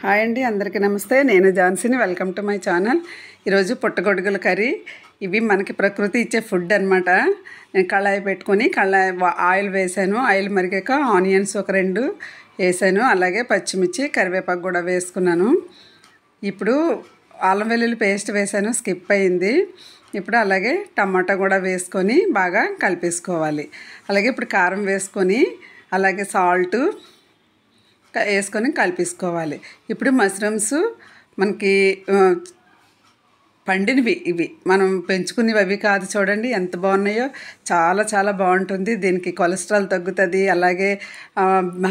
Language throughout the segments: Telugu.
హాయ్ అండి, అందరికీ నమస్తే. నేను ఝాన్సీని. Welcome to my channel. ఈరోజు పుట్టగొడుగుల కర్రీ. ఇవి మనకి ప్రకృతి ఇచ్చే ఫుడ్ అనమాట. నేను కళాయి పెట్టుకొని ఆయిల్ వేసాను. ఆయిల్ మరిగాక ఆనియన్స్ ఒక 2 వేసాను. అలాగే పచ్చిమిర్చి, కరివేపాకు కూడా వేసుకున్నాను. ఇప్పుడు అల్లం వెల్లుల్లి పేస్ట్ వేసాను, స్కిప్ అయింది. ఇప్పుడు అలాగే టమాటా కూడా వేసుకొని బాగా కలిపేసుకోవాలి. అలాగే ఇప్పుడు కారం వేసుకొని అలాగే సాల్ట్ వేసుకొని కలిపేసుకోవాలి. ఇప్పుడు మష్రూమ్స్ మనకి పండినవి, ఇవి మనం పెంచుకునేవి అవి కాదు. చూడండి ఎంత బాగున్నాయో, చాలా చాలా బాగుంటుంది. దీనికి కొలెస్ట్రాల్ తగ్గుతుంది, అలాగే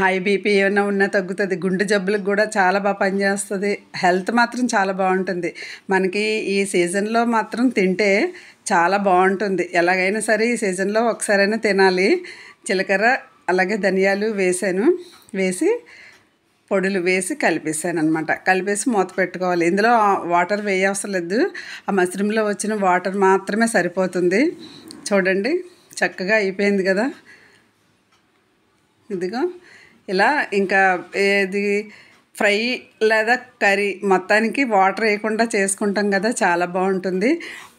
హై బీపీ ఏమైనా ఉన్నా తగ్గుతుంది. గుండె జబ్బులకు కూడా చాలా బాగా పనిచేస్తుంది. హెల్త్ మాత్రం చాలా బాగుంటుంది. మనకి ఈ సీజన్లో మాత్రం తింటే చాలా బాగుంటుంది. ఎలాగైనా సరే ఈ సీజన్లో ఒకసారైనా తినాలి. జీలకర్ర అలాగే ధనియాలు వేసి పొడులు వేసి కలిపేసాను అనమాట. కలిపేసి మూత పెట్టుకోవాలి. ఇందులో వాటర్ వేయవసరం లేదు. ఆ మష్రూమ్లో వచ్చిన వాటర్ మాత్రమే సరిపోతుంది. చూడండి చక్కగా అయిపోయింది కదా. ఇదిగో ఇలా ఇంకా ఏది ఫ్రై లేదా కర్రీ మొత్తానికి వాటర్ వేయకుండా చేసుకుంటాం కదా, చాలా బాగుంటుంది.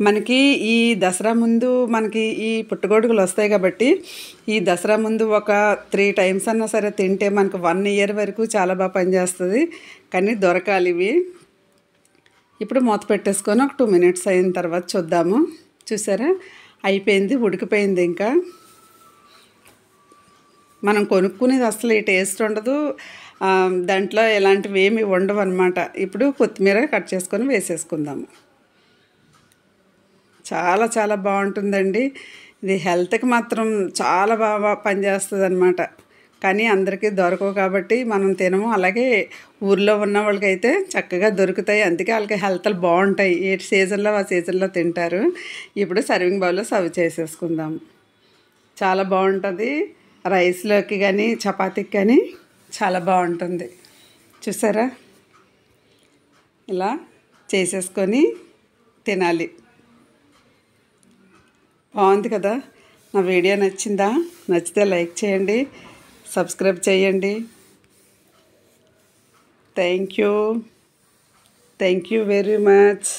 మనకి ఈ దసరా ముందు మనకి ఈ పుట్టగొడుగులు వస్తాయి కాబట్టి ఈ దసరా ముందు ఒక 3 టైమ్స్ అన్నా సరే తింటే మనకు 1 ఇయర్ వరకు చాలా బాగా పనిచేస్తుంది. కానీ దొరకాలి ఇవి. ఇప్పుడు మూత పెట్టేసుకొని ఒక 2 మినిట్స్ అయిన తర్వాత చూద్దాము. చూసారా, అయిపోయింది, ఉడికిపోయింది. ఇంకా మనం కొనుక్కునేది అసలు ఈ టేస్ట్ ఉండదు. దాంట్లో ఎలాంటివి ఏమి ఉండవు అనమాట. ఇప్పుడు కొత్తిమీర కట్ చేసుకొని వేసేసుకుందాము. చాలా చాలా బాగుంటుందండి. ఇది హెల్త్కి మాత్రం చాలా బాగా పనిచేస్తుంది అనమాట. కానీ అందరికీ దొరకవు కాబట్టి మనం తినము. అలాగే ఊర్లో ఉన్న వాళ్ళకైతే చక్కగా దొరుకుతాయి. అందుకే వాళ్ళకి హెల్త్లు బాగుంటాయి. ఏ సీజన్లో ఆ సీజన్లో తింటారు. ఇప్పుడు సర్వింగ్ బౌల్లో సర్వ్ చేసేసుకుందాం. చాలా బాగుంటుంది. రైస్లోకి కానీ చపాతీకి కానీ చాలా బాగుంటుంది. చూసారా, ఇలా చేసేసుకొని తినాలి. బాగుంది కదా. నా వీడియో నచ్చిందా? నచ్చితే లైక్ చేయండి, సబ్స్క్రైబ్ చేయండి. Thank you very much.